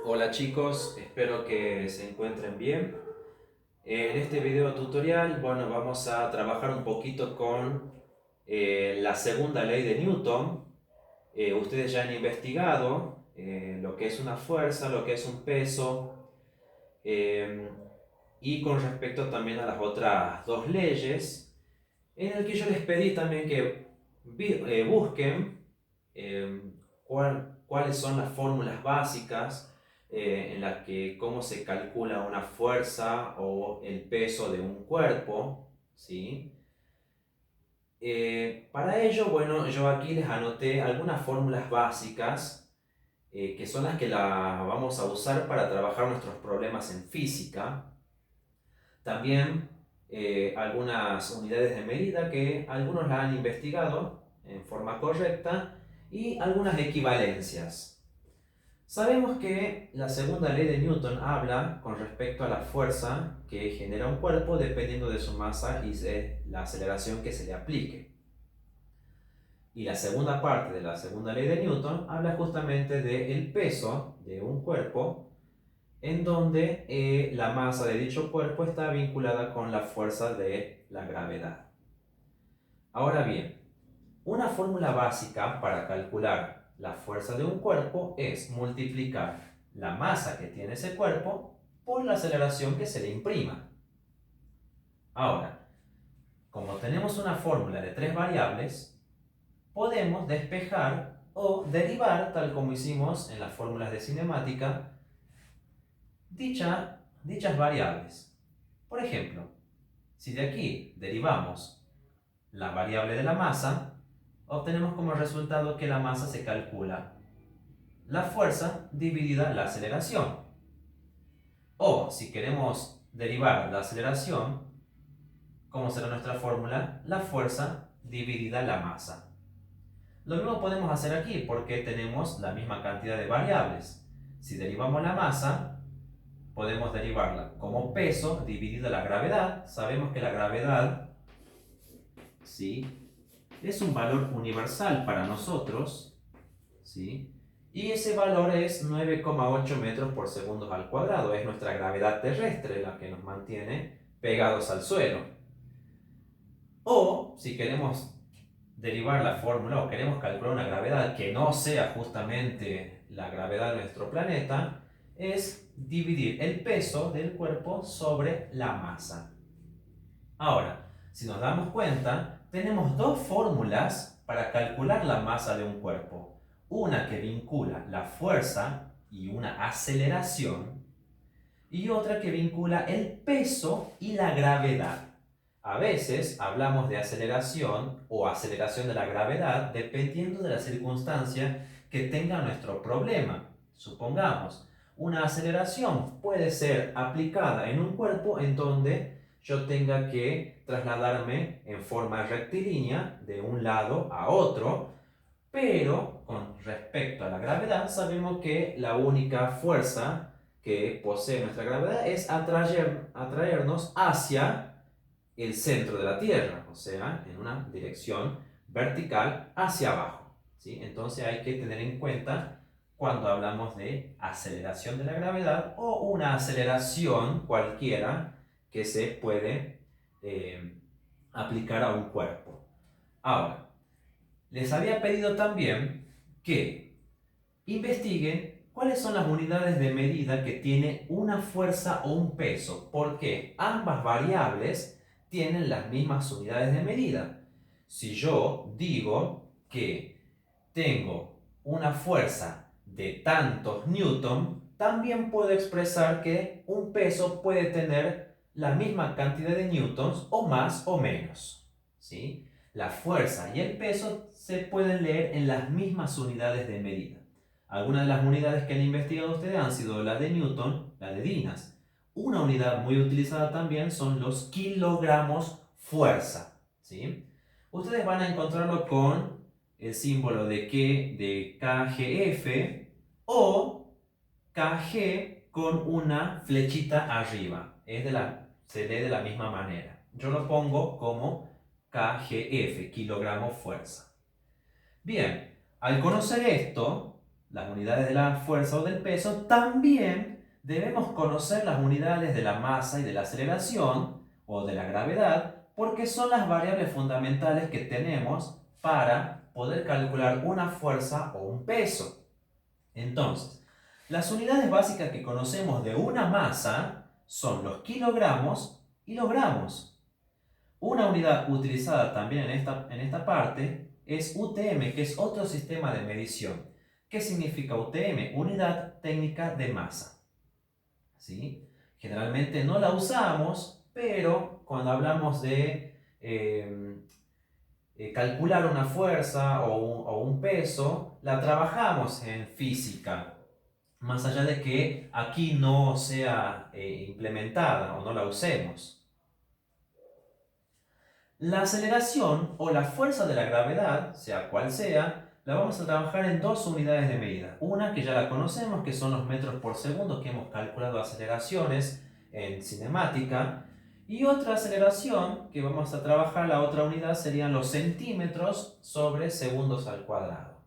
Hola chicos, espero que se encuentren bien. En este video tutorial, bueno, vamos a trabajar un poquito con la segunda ley de Newton. Ustedes ya han investigado lo que es una fuerza, lo que es un peso, eh, y con respecto también a las otras dos leyes, en el que yo les pedí también que busquen eh, cuáles son las fórmulas básicas en las que cómo se calcula una fuerza o el peso de un cuerpo, ¿sí? Para ello, bueno, yo aquí les anoté algunas fórmulas básicas que son las que vamos a usar para trabajar nuestros problemas en física. También algunas unidades de medida que algunos la han investigado en forma correcta y algunas equivalencias. Sabemos que la segunda ley de Newton habla con respecto a la fuerza que genera un cuerpo dependiendo de su masa y de la aceleración que se le aplique. Y la segunda parte de la segunda ley de Newton habla justamente del peso de un cuerpo en donde la masa de dicho cuerpo está vinculada con la fuerza de la gravedad. Ahora bien, una fórmula básica para calcular la fuerza de un cuerpo es multiplicar la masa que tiene ese cuerpo por la aceleración que se le imprima. Ahora, como tenemos una fórmula de tres variables, podemos despejar o derivar, tal como hicimos en las fórmulas de cinemática, dichas variables. Por ejemplo, si de aquí derivamos la variable de la masa, obtenemos como resultado que la masa se calcula la fuerza dividida la aceleración. O si queremos derivar la aceleración, ¿cómo será nuestra fórmula? La fuerza dividida la masa. Lo mismo podemos hacer aquí porque tenemos la misma cantidad de variables. Si derivamos la masa, podemos derivarla como peso dividida la gravedad. Sabemos que la gravedad, ¿sí?, es un valor universal para nosotros, ¿sí? Y ese valor es 9,8 metros por segundo al cuadrado. Es nuestra gravedad terrestre la que nos mantiene pegados al suelo. O, si queremos derivar la fórmula o queremos calcular una gravedad que no sea justamente la gravedad de nuestro planeta, es dividir el peso del cuerpo sobre la masa. Ahora, si nos damos cuenta, tenemos dos fórmulas para calcular la masa de un cuerpo. Una que vincula la fuerza y una aceleración, y otra que vincula el peso y la gravedad. A veces hablamos de aceleración o aceleración de la gravedad dependiendo de la circunstancia que tenga nuestro problema. Supongamos, una aceleración puede ser aplicada en un cuerpo en donde yo tenga que trasladarme en forma rectilínea de un lado a otro, pero con respecto a la gravedad sabemos que la única fuerza que posee nuestra gravedad es atraernos hacia el centro de la Tierra, o sea, en una dirección vertical hacia abajo, ¿sí? Entonces hay que tener en cuenta cuando hablamos de aceleración de la gravedad o una aceleración cualquiera que se puede aplicar a un cuerpo. Ahora, les había pedido también que investiguen cuáles son las unidades de medida que tiene una fuerza o un peso, porque ambas variables tienen las mismas unidades de medida. Si yo digo que tengo una fuerza de tantos newton, también puedo expresar que un peso puede tener la misma cantidad de newtons o más o menos, ¿sí? La fuerza y el peso se pueden leer en las mismas unidades de medida. Algunas de las unidades que han investigado ustedes han sido la de Newton, la de Dinas. Una unidad muy utilizada también son los kilogramos fuerza, ¿sí? Ustedes van a encontrarlo con el símbolo de KGF o KG con una flechita arriba. Se lee de la misma manera. Yo lo pongo como KGF, kilogramo fuerza. Bien, al conocer esto, las unidades de la fuerza o del peso, también debemos conocer las unidades de la masa y de la aceleración o de la gravedad, porque son las variables fundamentales que tenemos para poder calcular una fuerza o un peso. Entonces, las unidades básicas que conocemos de una masa son los kilogramos y los gramos. Una unidad utilizada también en esta parte es UTM, que es otro sistema de medición. ¿Qué significa UTM? Unidad técnica de masa. ¿Sí? Generalmente no la usamos, pero cuando hablamos de calcular una fuerza o un peso, la trabajamos en física. Más allá de que aquí no sea implementada o no la usemos. La aceleración o la fuerza de la gravedad, sea cual sea, la vamos a trabajar en dos unidades de medida. Una que ya la conocemos, que son los metros por segundo, que hemos calculado aceleraciones en cinemática. Y otra aceleración que vamos a trabajar, la otra unidad, serían los centímetros sobre segundos al cuadrado.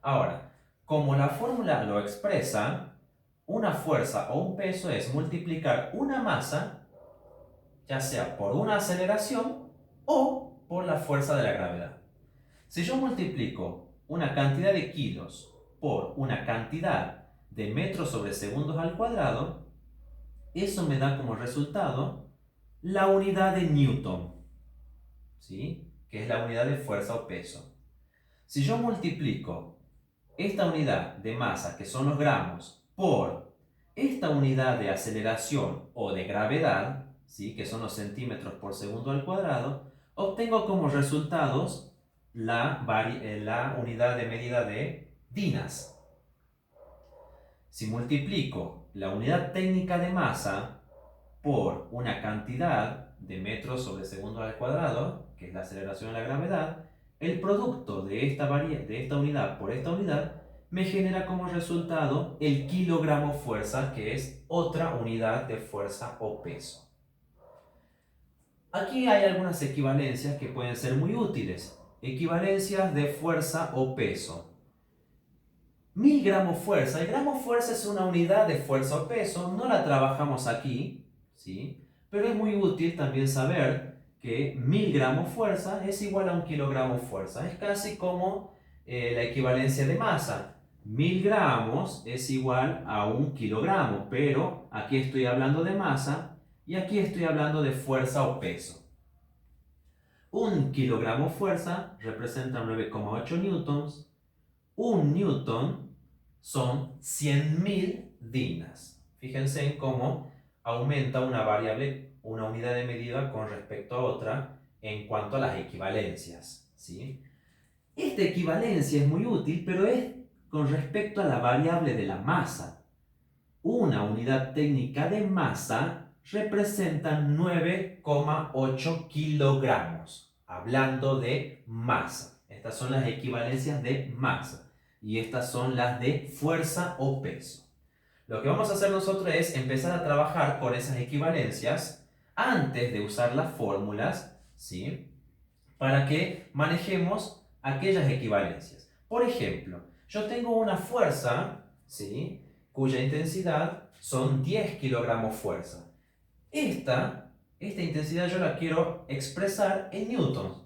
Ahora, como la fórmula lo expresa, una fuerza o un peso es multiplicar una masa, ya sea por una aceleración o por la fuerza de la gravedad. Si yo multiplico una cantidad de kilos por una cantidad de metros sobre segundos al cuadrado, eso me da como resultado la unidad de Newton, ¿sí? Que es la unidad de fuerza o peso. Si yo multiplico esta unidad de masa, que son los gramos, por esta unidad de aceleración o de gravedad, ¿sí? Que son los centímetros por segundo al cuadrado, obtengo como resultados la unidad de medida de dinas. Si multiplico la unidad técnica de masa por una cantidad de metros sobre segundo al cuadrado, que es la aceleración de la gravedad, el producto de esta unidad por esta unidad me genera como resultado el kilogramo fuerza, que es otra unidad de fuerza o peso. Aquí hay algunas equivalencias que pueden ser muy útiles. Equivalencias de fuerza o peso. 1000 gramos fuerza. El gramo fuerza es una unidad de fuerza o peso. No la trabajamos aquí, ¿sí? Pero es muy útil también saber que 1000 gramos fuerza es igual a 1 kilogramo fuerza. Es casi como la equivalencia de masa. 1000 gramos es igual a 1 kilogramo, pero aquí estoy hablando de masa y aquí estoy hablando de fuerza o peso. 1 kilogramo fuerza representa 9,8 newtons. 1 newton son 100.000 dinas. Fíjense en cómo aumenta una variable, una unidad de medida con respecto a otra en cuanto a las equivalencias, ¿sí? Esta equivalencia es muy útil, pero es con respecto a la variable de la masa. Una unidad técnica de masa representa 9,8 kilogramos, hablando de masa. Estas son las equivalencias de masa y estas son las de fuerza o peso. Lo que vamos a hacer nosotros es empezar a trabajar con esas equivalencias antes de usar las fórmulas, ¿sí? Para que manejemos aquellas equivalencias. Por ejemplo, yo tengo una fuerza, ¿sí? Cuya intensidad son 10 kilogramos fuerza. Esta intensidad yo la quiero expresar en newtons.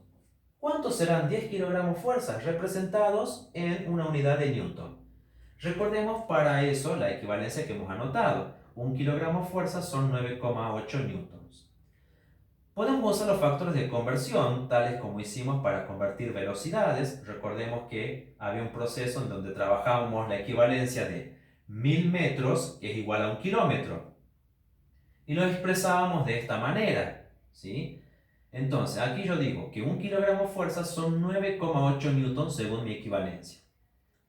¿Cuántos serán 10 kilogramos fuerza representados en una unidad de newton? Recordemos para eso la equivalencia que hemos anotado. 1 kilogramo fuerza son 9,8 newtons. Podemos usar los factores de conversión, tales como hicimos para convertir velocidades. Recordemos que había un proceso en donde trabajábamos la equivalencia de 1000 metros, que es igual a 1 kilómetro. Y lo expresábamos de esta manera, ¿sí? Entonces, aquí yo digo que 1 kilogramo fuerza son 9,8 newtons según mi equivalencia.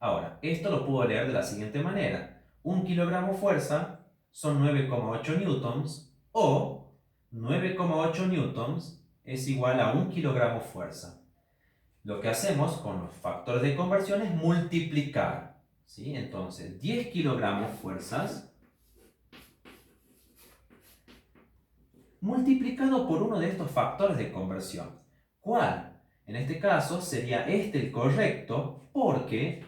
Ahora, esto lo puedo leer de la siguiente manera. 1 kilogramo fuerza son 9,8 newtons o 9,8 newtons es igual a 1 kilogramo fuerza. Lo que hacemos con los factores de conversión es multiplicar, ¿sí? Entonces, 10 kilogramos fuerzas multiplicado por uno de estos factores de conversión. ¿Cuál? En este caso sería este el correcto porque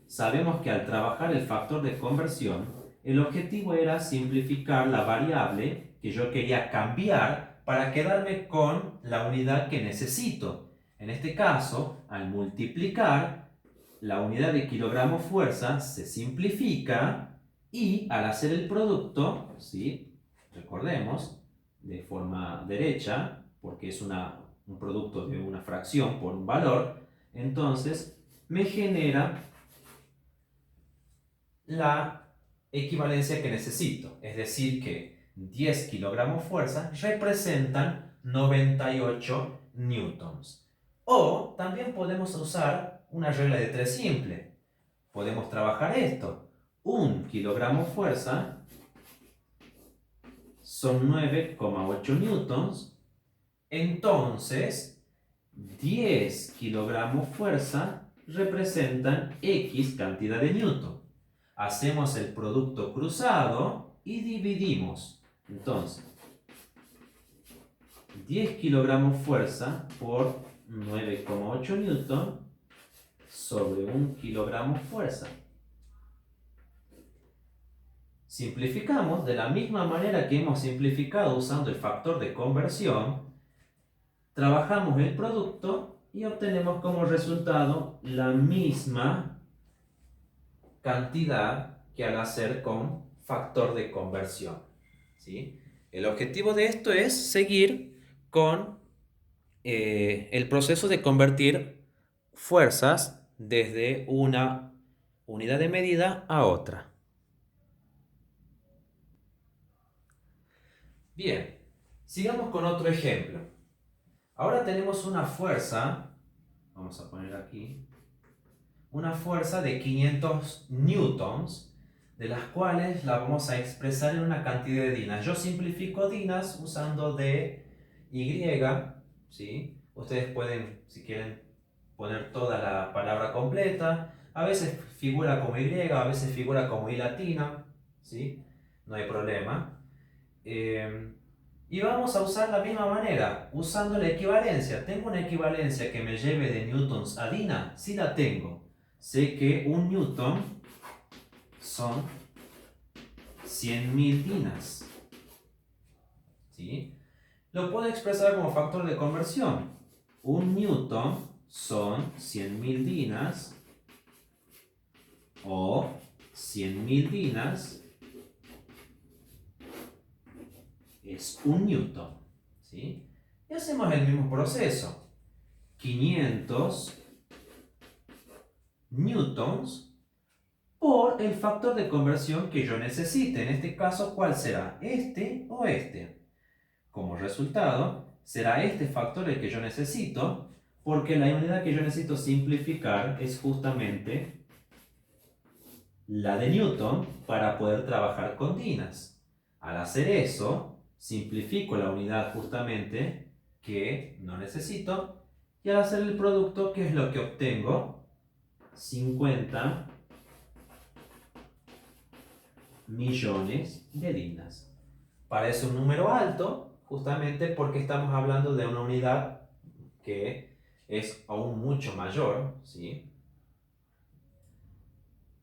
sabemos que al trabajar el factor de conversión, el objetivo era simplificar la variable que yo quería cambiar para quedarme con la unidad que necesito. En este caso, al multiplicar, la unidad de kilogramo fuerza se simplifica y al hacer el producto, ¿sí? Recordemos, de forma derecha, porque es un producto de una fracción por un valor, entonces me genera la equivalencia que necesito. Es decir, que 10 kilogramos fuerza representan 98 newtons. O también podemos usar una regla de 3 simple. Podemos trabajar esto. 1 kilogramo fuerza son 9,8 newtons. Entonces, 10 kilogramos fuerza representan X cantidad de newton. Hacemos el producto cruzado y dividimos. Entonces, 10 kilogramos fuerza por 9,8 newton sobre 1 kilogramo fuerza. Simplificamos de la misma manera que hemos simplificado usando el factor de conversión. Trabajamos el producto y obtenemos como resultado la misma cantidad que al hacer con factor de conversión, ¿sí? El objetivo de esto es seguir con el proceso de convertir fuerzas desde una unidad de medida a otra. Bien, sigamos con otro ejemplo. Ahora tenemos una fuerza, vamos a poner aquí, una fuerza de 500 newtons, de las cuales la vamos a expresar en una cantidad de dinas. Yo simplifico dinas usando dy, ¿sí? Ustedes pueden, si quieren, poner toda la palabra completa. A veces figura como y, a veces figura como y latina, ¿sí? No hay problema. Y vamos a usar la misma manera, usando la equivalencia. ¿Tengo una equivalencia que me lleve de newtons a dina? Sí la tengo. Sé que un newton son 100.000 dinas. ¿Sí? Lo puedo expresar como factor de conversión. Un newton son 100.000 dinas o 100.000 dinas es un newton, ¿sí? Y hacemos el mismo proceso. 500 newtons por el factor de conversión que yo necesite. En este caso, ¿cuál será? ¿Este o este? Como resultado, será este factor el que yo necesito, porque la unidad que yo necesito simplificar es justamente la de newton para poder trabajar con dinas. Al hacer eso, simplifico la unidad justamente que no necesito, y al hacer el producto, ¿qué es lo que obtengo? 50 millones de dinas. Parece un número alto, justamente porque estamos hablando de una unidad que es aún mucho mayor, ¿sí?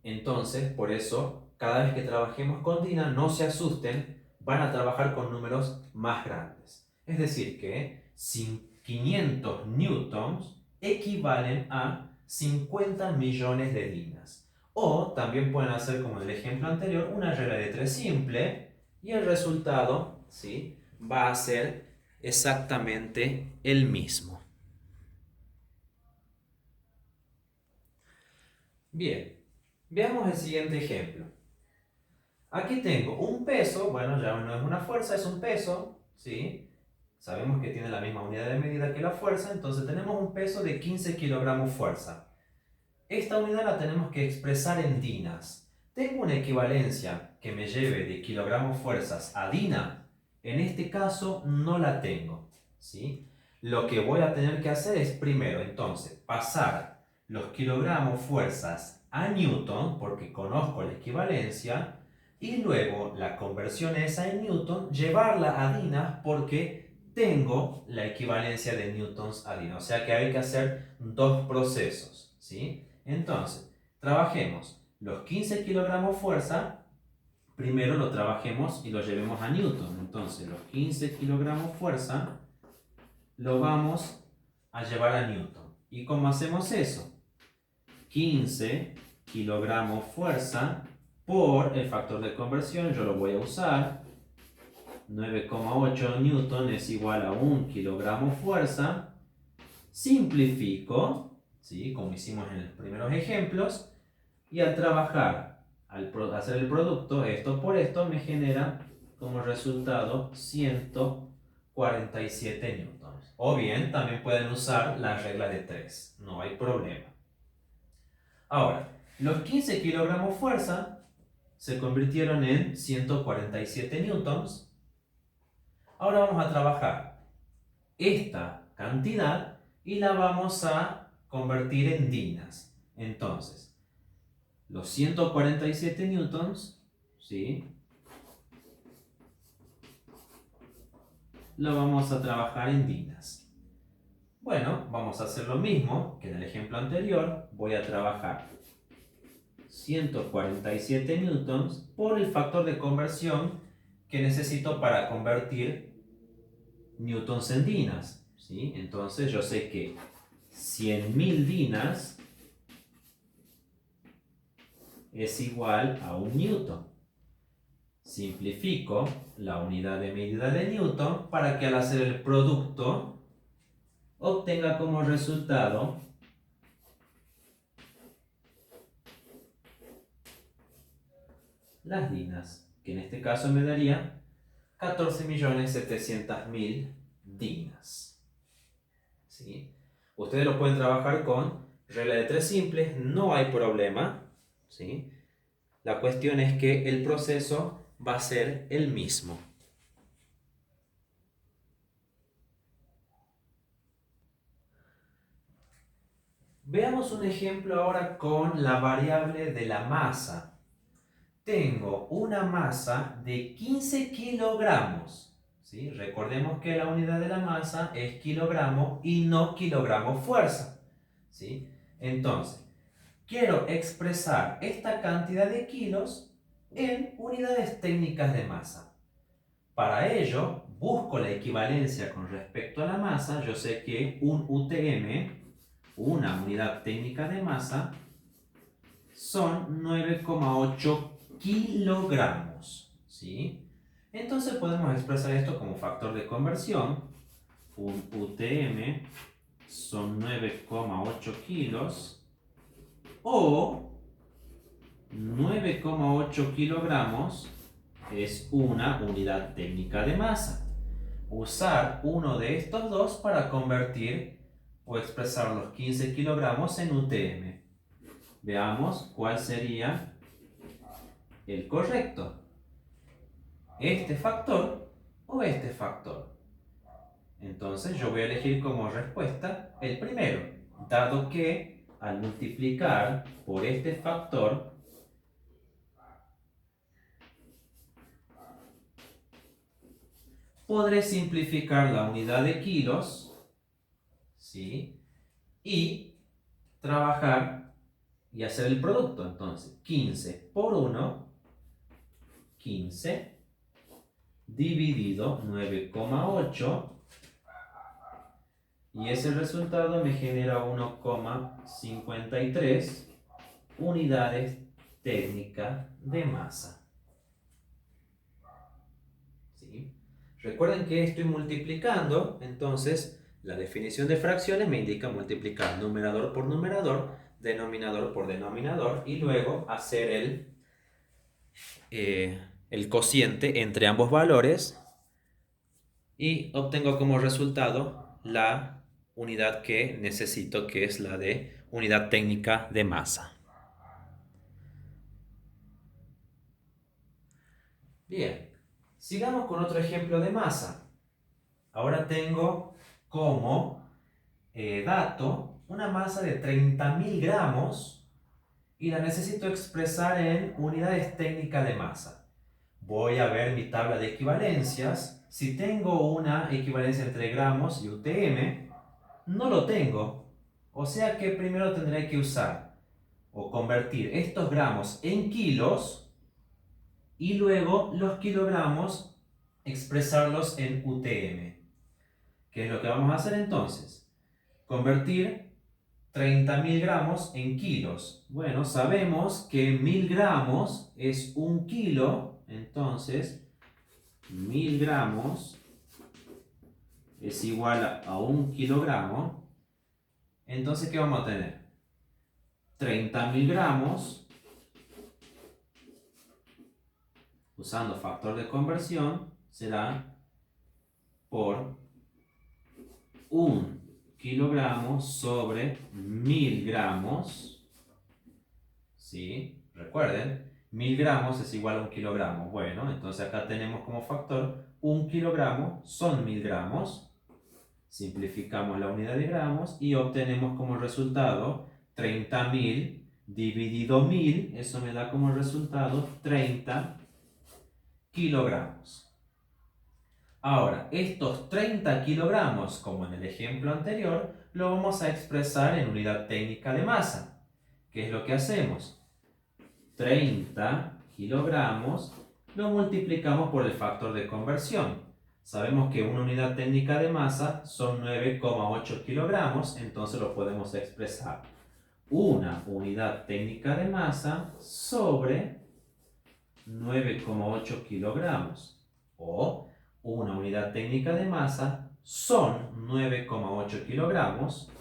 Entonces, por eso, cada vez que trabajemos con DINA, no se asusten, van a trabajar con números más grandes. Es decir, que 500 newtons equivalen a 50 millones de dinas. O también pueden hacer, como en el ejemplo anterior, una regla de 3 simple y el resultado, ¿sí?, va a ser exactamente el mismo. Bien, veamos el siguiente ejemplo. Aquí tengo un peso, bueno, ya no es una fuerza, es un peso, ¿sí? Sabemos que tiene la misma unidad de medida que la fuerza, entonces tenemos un peso de 15 kilogramos fuerza. Esta unidad la tenemos que expresar en dinas. ¿Tengo una equivalencia que me lleve de kilogramos fuerzas a dina? En este caso no la tengo, ¿sí? Lo que voy a tener que hacer es primero, entonces, pasar los kilogramos fuerzas a newton, porque conozco la equivalencia, y luego la conversión esa en newton, llevarla a dinas porque tengo la equivalencia de newtons a dina. O sea que hay que hacer dos procesos, ¿sí? Entonces, trabajemos los 15 kilogramos fuerza, primero lo trabajemos y lo llevemos a Newton. Entonces, los 15 kilogramos fuerza lo vamos a llevar a Newton. ¿Y cómo hacemos eso? 15 kilogramos fuerza por el factor de conversión, yo lo voy a usar. 9,8 newton es igual a 1 kilogramo fuerza. Simplifico, ¿sí? Como hicimos en los primeros ejemplos. Y al trabajar, al hacer el producto, esto por esto, me genera como resultado 147 newtons. O bien, también pueden usar la regla de 3, no hay problema. Ahora, los 15 kilogramos fuerza se convirtieron en 147 newtons. Ahora vamos a trabajar esta cantidad y la vamos a convertir en dinas. Entonces, los 147 newtons, ¿sí? Lo vamos a trabajar en dinas. Bueno, vamos a hacer lo mismo que en el ejemplo anterior. Voy a trabajar 147 newtons por el factor de conversión que necesito para convertir newtons en dinas, ¿sí? Entonces yo sé que 100.000 dinas es igual a 1 newton. Simplifico la unidad de medida de newton para que al hacer el producto obtenga como resultado las dinas, que en este caso me daría 14.700.000 dinas. ¿Sí? Ustedes lo pueden trabajar con regla de 3 simples, no hay problema. ¿Sí? La cuestión es que el proceso va a ser el mismo. Veamos un ejemplo ahora con la variable de la masa. Tengo una masa de 15 kilogramos. ¿Sí? Recordemos que la unidad de la masa es kilogramo y no kilogramo fuerza. ¿Sí? Entonces, quiero expresar esta cantidad de kilos en unidades técnicas de masa. Para ello, busco la equivalencia con respecto a la masa. Yo sé que un UTM, una unidad técnica de masa, son 9,8 kilogramos, ¿sí? Entonces podemos expresar esto como factor de conversión. Un UTM son 9,8 kilos o 9,8 kilogramos es una unidad técnica de masa. Usar uno de estos dos para convertir o expresar los 15 kilogramos en UTM. Veamos cuál sería el correcto. ¿Este factor o este factor? Entonces yo voy a elegir como respuesta el primero, dado que al multiplicar por este factor podré simplificar la unidad de kilos, ¿sí? Y trabajar y hacer el producto. Entonces, 15 por 1, 15, dividido 9,8, y ese resultado me genera 1,53 unidades técnicas de masa. ¿Sí? Recuerden que estoy multiplicando, entonces la definición de fracciones me indica multiplicar numerador por numerador, denominador por denominador, y luego hacer el cociente entre ambos valores y obtengo como resultado la unidad que necesito, que es la de unidad técnica de masa. Bien, sigamos con otro ejemplo de masa. Ahora tengo como dato una masa de 30.000 gramos y la necesito expresar en unidades técnicas de masa. Voy a ver mi tabla de equivalencias. Si tengo una equivalencia entre gramos y UTM, no lo tengo. O sea que primero tendré que usar o convertir estos gramos en kilos y luego los kilogramos expresarlos en UTM. ¿Qué es lo que vamos a hacer entonces? Convertir 30.000 gramos en kilos. Bueno, sabemos que 1000 gramos es 1 kilo, entonces 1000 gramos es igual a 1 kilogramo. Entonces, ¿qué vamos a tener? 30.000 gramos, usando factor de conversión, será por 1 kilogramo sobre 1000 gramos. ¿Sí? Recuerden, 1000 gramos es igual a 1 kilogramo. Bueno, entonces acá tenemos como factor 1 kilogramo son 1000 gramos. Simplificamos la unidad de gramos y obtenemos como resultado 30.000 dividido 1000. Eso me da como resultado 30 kilogramos. Ahora, estos 30 kilogramos, como en el ejemplo anterior, lo vamos a expresar en unidad técnica de masa. ¿Qué es lo que hacemos? 30 kilogramos lo multiplicamos por el factor de conversión. Sabemos que una unidad técnica de masa son 9,8 kilogramos, entonces lo podemos expresar. Una unidad técnica de masa sobre 9,8 kilogramos. O una unidad técnica de masa son 9,8 kilogramos.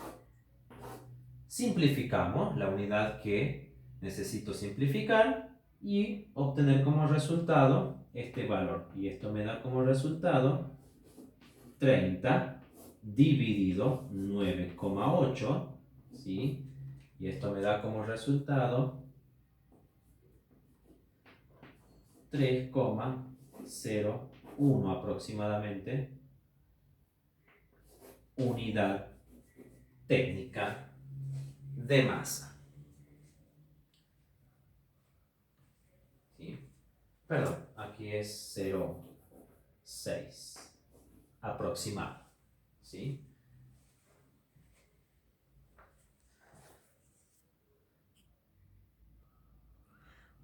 Simplificamos la unidad que necesito simplificar y obtener como resultado este valor. Y esto me da como resultado 30 dividido 9,8, ¿sí? Y esto me da como resultado 3,01 aproximadamente unidad técnica de masa. ¿Sí? Perdón, aquí es 0,6 aproximado. ¿Sí?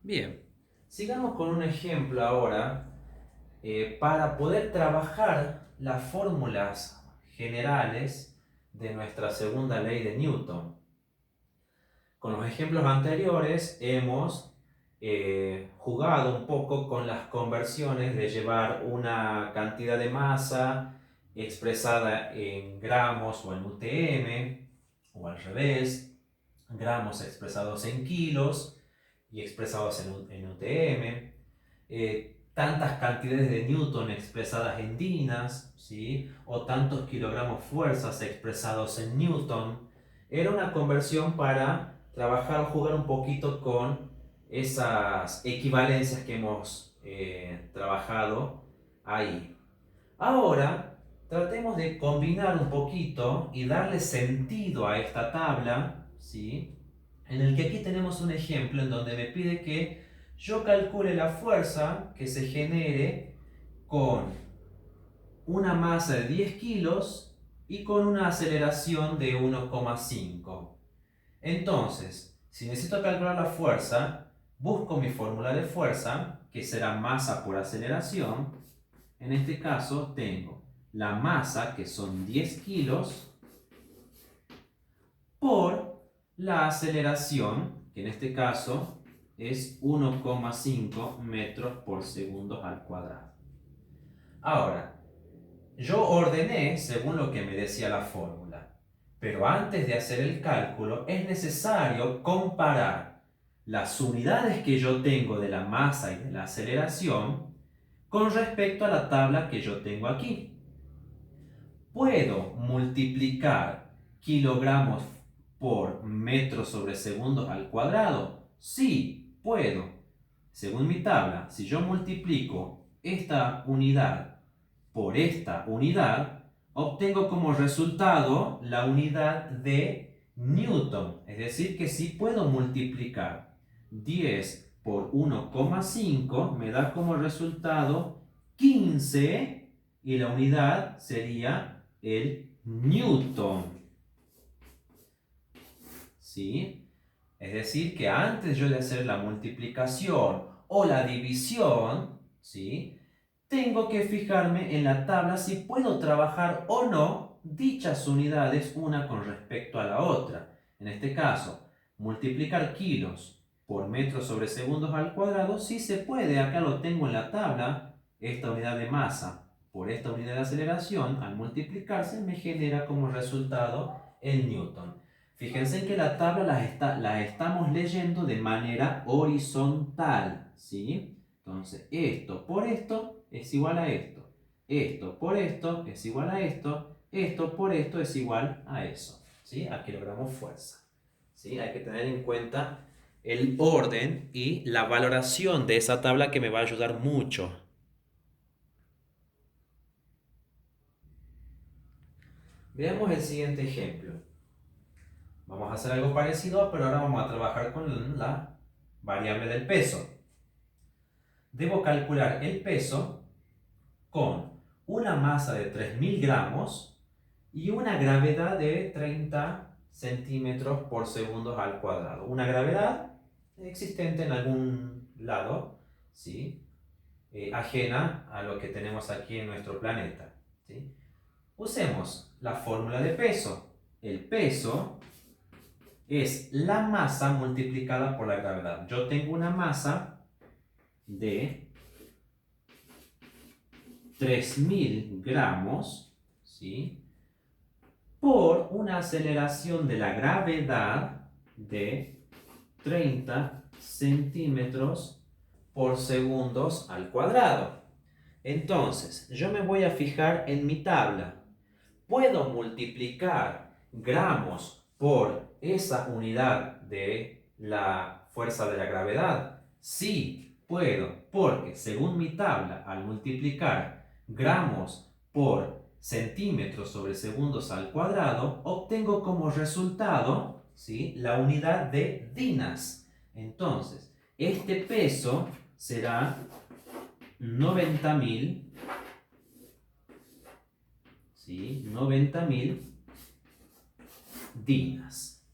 Bien, sigamos con un ejemplo ahora para poder trabajar las fórmulas generales de nuestra segunda ley de Newton. Con los ejemplos anteriores hemos jugado un poco con las conversiones de llevar una cantidad de masa expresada en gramos o en UTM, o al revés, gramos expresados en kilos y expresados en UTM, tantas cantidades de Newton expresadas en dinas, ¿sí? O tantos kilogramos fuerzas expresados en Newton. Era una conversión para trabajar o jugar un poquito con esas equivalencias que hemos trabajado ahí. Ahora, tratemos de combinar un poquito y darle sentido a esta tabla, ¿sí? En el que aquí tenemos un ejemplo en donde me pide que yo calcule la fuerza que se genere con una masa de 10 kilos y con una aceleración de 1,5. Entonces, si necesito calcular la fuerza, busco mi fórmula de fuerza, que será masa por aceleración. En este caso tengo la masa, que son 10 kilos, por la aceleración, que en este caso es 1,5 metros por segundo al cuadrado. Ahora, yo ordené según lo que me decía la fórmula, pero antes de hacer el cálculo es necesario comparar las unidades que yo tengo de la masa y de la aceleración con respecto a la tabla que yo tengo aquí. ¿Puedo multiplicar kilogramos por metros sobre segundos al cuadrado? Sí, puedo. Según mi tabla, si yo multiplico esta unidad por esta unidad, obtengo como resultado la unidad de Newton. Es decir, que sí puedo multiplicar 10 por 1,5, me da como resultado 15 y la unidad sería el Newton. ¿Sí? Es decir, que antes yo de hacer la multiplicación o la división, ¿sí?, tengo que fijarme en la tabla si puedo trabajar o no dichas unidades una con respecto a la otra. En este caso, multiplicar kilos por metros sobre segundos al cuadrado, sí se puede. Acá lo tengo en la tabla, esta unidad de masa por esta unidad de aceleración, al multiplicarse me genera como resultado el newton. Fíjense que la tabla la estamos leyendo de manera horizontal, ¿sí? Entonces, esto por esto es igual a esto. Esto por esto es igual a esto. Esto por esto es igual a eso, ¿sí? A kilogramos fuerza, ¿sí? Hay que tener en cuenta el orden y la valoración de esa tabla que me va a ayudar mucho. Veamos el siguiente ejemplo. Vamos a hacer algo parecido, pero ahora vamos a trabajar con la variable del peso. Debo calcular el peso con una masa de 3000 gramos y una gravedad de 30 centímetros por segundo al cuadrado. Una gravedad existente en algún lado, ¿sí? Ajena a lo que tenemos aquí en nuestro planeta, ¿sí? Usemos la fórmula de peso. El peso es la masa multiplicada por la gravedad. Yo tengo una masa de 3000 gramos, ¿sí?, por una aceleración de la gravedad de 30 centímetros por segundos al cuadrado. Entonces, yo me voy a fijar en mi tabla. ¿Puedo multiplicar gramos por esa unidad de la fuerza de la gravedad? Sí, puedo, porque según mi tabla, al multiplicar gramos por centímetros sobre segundos al cuadrado, obtengo como resultado, ¿sí?, la unidad de dinas. Entonces, este peso será 90.000, ¿sí?, 90.000 dinas,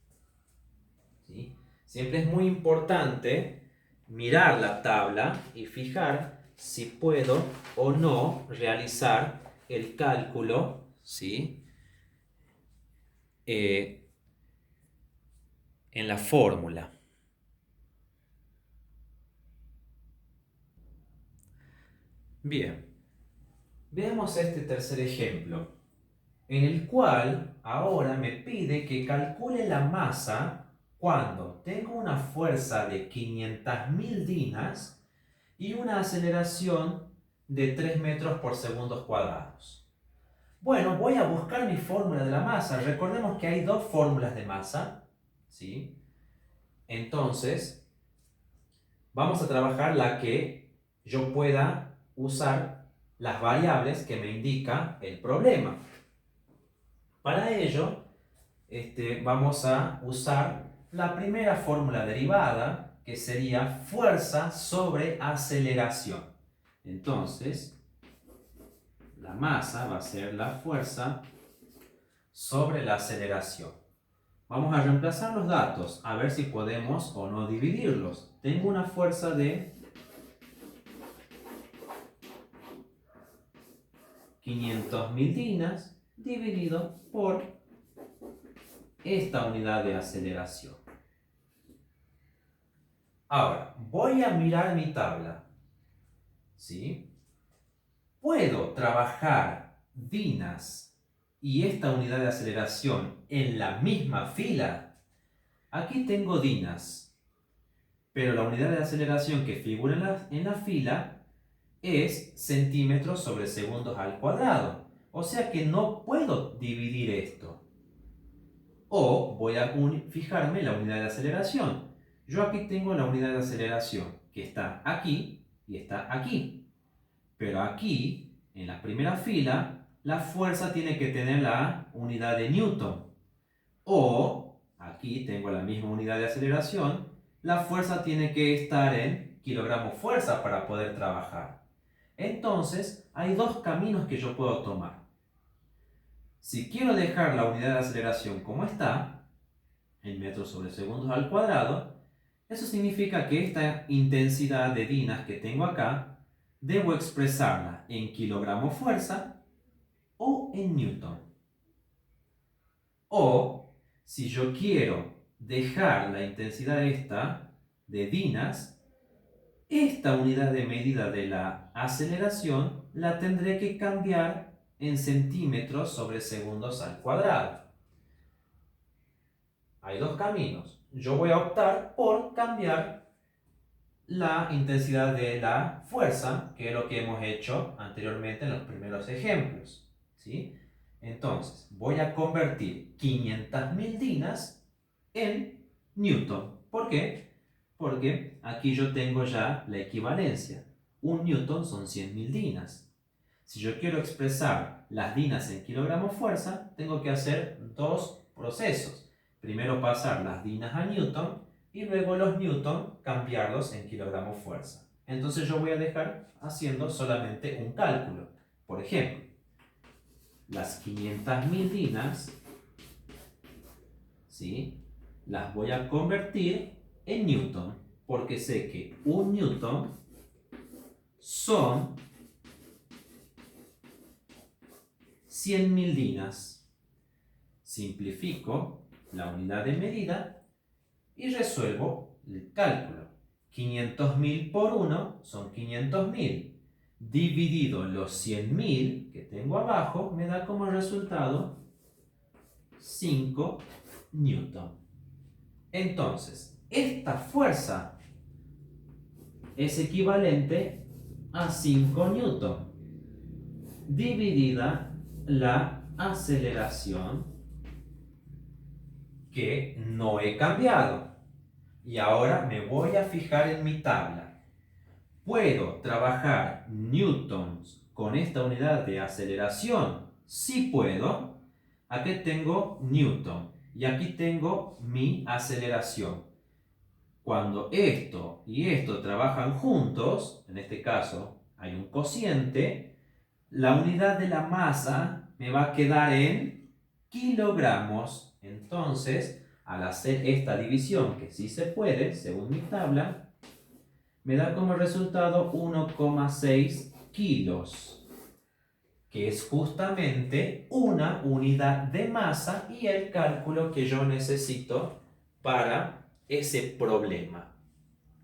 ¿sí? Siempre es muy importante mirar la tabla y fijar si puedo o no realizar el cálculo, ¿sí?, en la fórmula. Bien, veamos este tercer ejemplo, en el cual ahora me pide que calcule la masa cuando tengo una fuerza de 500.000 dinas y una aceleración de 3 metros por segundos cuadrados. Bueno, voy a buscar mi fórmula de la masa. Recordemos que hay dos fórmulas de masa, ¿sí? Entonces, vamos a trabajar la que yo pueda usar las variables que me indica el problema. Para ello, vamos a usar la primera fórmula derivada, que sería fuerza sobre aceleración. Entonces, la masa va a ser la fuerza sobre la aceleración. Vamos a reemplazar los datos, a ver si podemos o no dividirlos. Tengo una fuerza de 500.000 dinas dividido por esta unidad de aceleración. Ahora, voy a mirar mi tabla, ¿sí? ¿Puedo trabajar dinas y esta unidad de aceleración en la misma fila? Aquí tengo dinas, pero la unidad de aceleración que figura en la fila es centímetros sobre segundos al cuadrado. O sea que no puedo dividir esto. O voy a fijarme en la unidad de aceleración. Yo aquí tengo la unidad de aceleración que está aquí y está aquí. Pero aquí, en la primera fila, la fuerza tiene que tener la unidad de Newton. O, aquí tengo la misma unidad de aceleración, la fuerza tiene que estar en kilogramos fuerza para poder trabajar. Entonces, hay dos caminos que yo puedo tomar. Si quiero dejar la unidad de aceleración como está, en metros sobre segundos al cuadrado, eso significa que esta intensidad de dinas que tengo acá, debo expresarla en kilogramos fuerza o en newton. O, si yo quiero dejar la intensidad esta de dinas, esta unidad de medida de la aceleración la tendré que cambiar en centímetros sobre segundos al cuadrado. Hay dos caminos. Yo voy a optar por cambiar la intensidad de la fuerza, que es lo que hemos hecho anteriormente en los primeros ejemplos, ¿sí? Entonces, voy a convertir 500.000 dinas en newton. ¿Por qué? Porque aquí yo tengo ya la equivalencia. Un newton son 100.000 dinas. Si yo quiero expresar las dinas en kilogramos fuerza, tengo que hacer dos procesos. Primero pasar las dinas a newton y luego los newton cambiarlos en kilogramos fuerza. Entonces yo voy a dejar haciendo solamente un cálculo. Por ejemplo, las 500.000 dinas, ¿sí?, las voy a convertir en newton, porque sé que un newton son 100.000 dinas. Simplifico la unidad de medida y resuelvo el cálculo. 500.000 por 1 son 500.000. Dividido los 100.000 que tengo abajo, me da como resultado 5 newton. Entonces, esta fuerza es equivalente a 5 newton dividida la aceleración, que no he cambiado. Y ahora me voy a fijar en mi tabla. ¿Puedo trabajar newtons con esta unidad de aceleración? Sí puedo. Aquí tengo newton y aquí tengo mi aceleración. Cuando esto y esto trabajan juntos, en este caso hay un cociente, la unidad de la masa me va a quedar en kilogramos. Entonces, al hacer esta división, que sí se puede, según mi tabla, me da como resultado 1,6 kilos, que es justamente una unidad de masa y el cálculo que yo necesito para ese problema.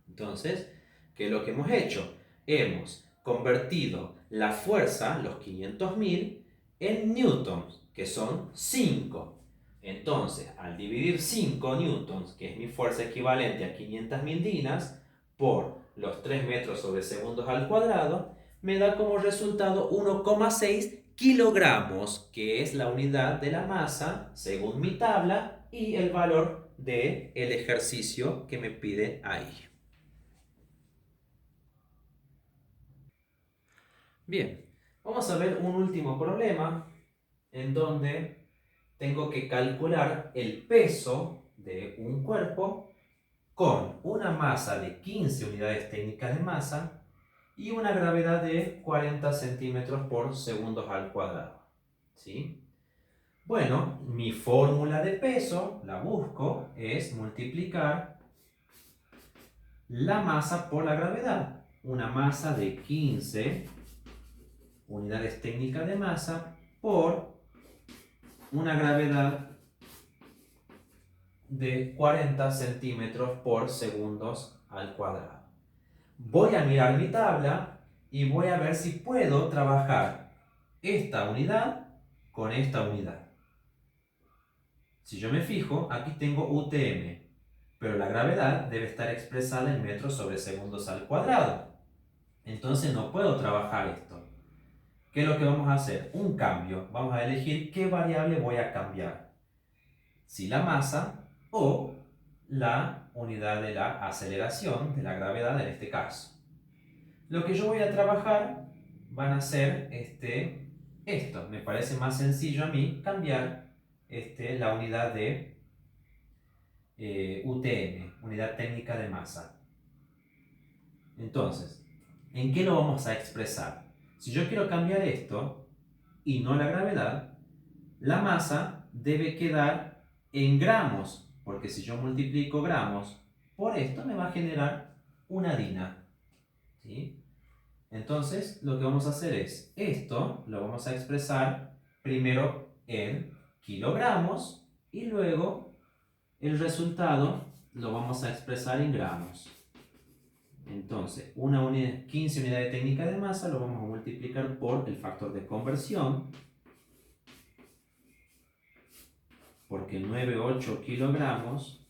Entonces, ¿qué es lo que hemos hecho? Hemos convertido la fuerza, los 500.000, en newtons, que son 5. Entonces, al dividir 5 newtons, que es mi fuerza equivalente a 500.000 dinas, por los 3 metros sobre segundos al cuadrado, me da como resultado 1,6 kilogramos, que es la unidad de la masa, según mi tabla, y el valor del ejercicio que me pide ahí. Bien, vamos a ver un último problema en donde tengo que calcular el peso de un cuerpo con una masa de 15 unidades técnicas de masa y una gravedad de 40 centímetros por segundos al cuadrado. ¿Sí? Bueno, mi fórmula de peso, la busco, es multiplicar la masa por la gravedad. Una masa de 15 unidades técnicas de masa por una gravedad de 40 centímetros por segundos al cuadrado. Voy a mirar mi tabla y voy a ver si puedo trabajar esta unidad con esta unidad. Si yo me fijo, aquí tengo UTM, pero la gravedad debe estar expresada en metros sobre segundos al cuadrado. Entonces no puedo trabajar esto. ¿Qué es lo que vamos a hacer? Un cambio. Vamos a elegir qué variable voy a cambiar. Si la masa o la unidad de la aceleración, de la gravedad en este caso. Lo que yo voy a trabajar van a ser esto. Me parece más sencillo a mí cambiar la unidad de UTM, unidad técnica de masa. Entonces, ¿en qué lo vamos a expresar? Si yo quiero cambiar esto y no la gravedad, la masa debe quedar en gramos, porque si yo multiplico gramos por esto me va a generar una DINA, ¿sí? Entonces lo que vamos a hacer es, esto lo vamos a expresar primero en kilogramos y luego el resultado lo vamos a expresar en gramos. Entonces, 15 unidades técnicas de masa lo vamos a multiplicar por el factor de conversión, porque 9,8 kilogramos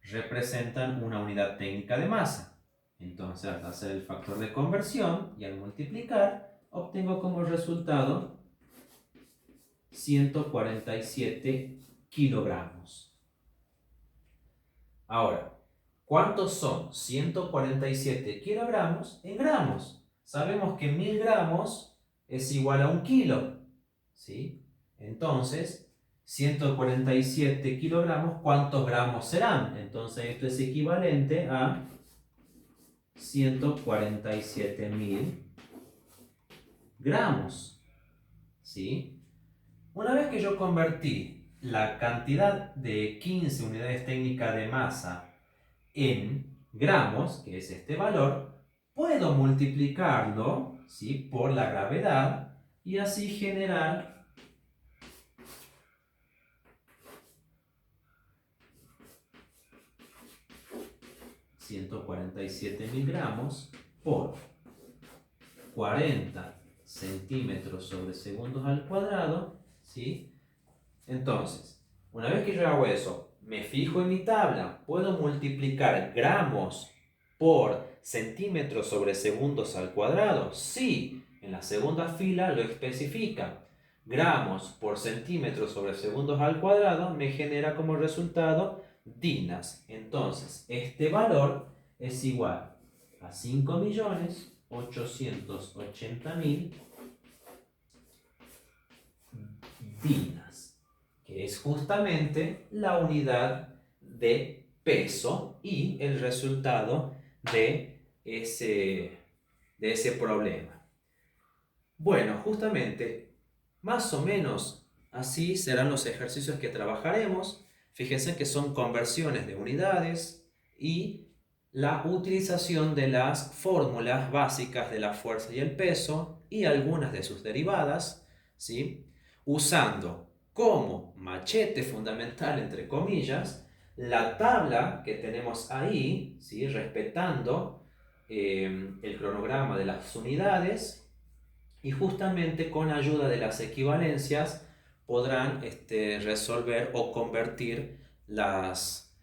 representan una unidad técnica de masa. Entonces, al hacer el factor de conversión y al multiplicar, obtengo como resultado 147 kilogramos. Ahora, ¿cuántos son 147 kilogramos en gramos? Sabemos que 1000 gramos es igual a 1 kilo, ¿sí? Entonces, 147 kilogramos, ¿cuántos gramos serán? Entonces, esto es equivalente a 147.000 gramos, ¿sí? Una vez que yo convertí la cantidad de 15 unidades técnicas de masa en gramos, que es este valor, puedo multiplicarlo, ¿sí?, por la gravedad y así generar 147.000 gramos por 40 centímetros sobre segundos al cuadrado, ¿sí? Entonces, una vez que yo hago eso, me fijo en mi tabla, puedo multiplicar gramos por centímetros sobre segundos al cuadrado. Sí, en la segunda fila lo especifica. Gramos por centímetros sobre segundos al cuadrado me genera como resultado dinas. Entonces, este valor es igual a 5.880.000 dinas, que es justamente la unidad de peso y el resultado de ese problema. Bueno, justamente, más o menos así serán los ejercicios que trabajaremos. Fíjense que son conversiones de unidades y la utilización de las fórmulas básicas de la fuerza y el peso y algunas de sus derivadas, ¿sí?, usando como machete fundamental, entre comillas, la tabla que tenemos ahí, ¿sí?, respetando el cronograma de las unidades, y justamente con ayuda de las equivalencias podrán resolver o convertir las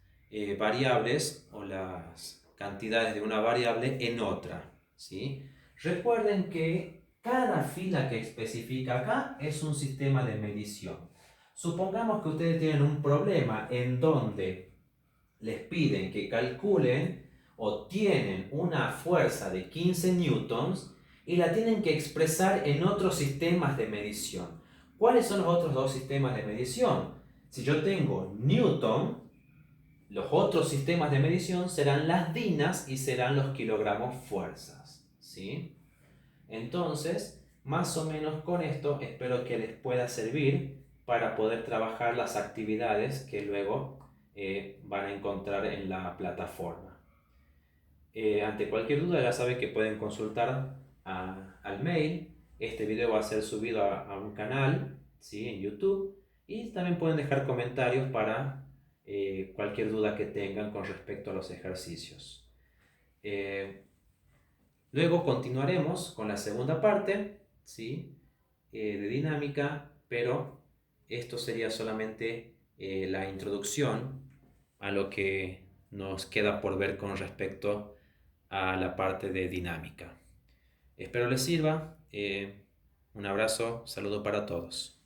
variables o las cantidades de una variable en otra, ¿sí? Recuerden que cada fila que especifica acá es un sistema de medición. Supongamos que ustedes tienen un problema en donde les piden que calculen o tienen una fuerza de 15 newtons y la tienen que expresar en otros sistemas de medición. ¿Cuáles son los otros dos sistemas de medición? Si yo tengo newton, los otros sistemas de medición serán las dinas y serán los kilogramos fuerzas, ¿sí? Entonces, más o menos con esto espero que les pueda servir para poder trabajar las actividades que luego van a encontrar en la plataforma. Ante cualquier duda ya saben que pueden consultar al mail. Este video va a ser subido a un canal, ¿sí?, en YouTube, y también pueden dejar comentarios para cualquier duda que tengan con respecto a los ejercicios. Luego continuaremos con la segunda parte, ¿sí?, de dinámica, pero esto sería solamente la introducción a lo que nos queda por ver con respecto a la parte de dinámica. Espero les sirva. Un abrazo, saludo para todos.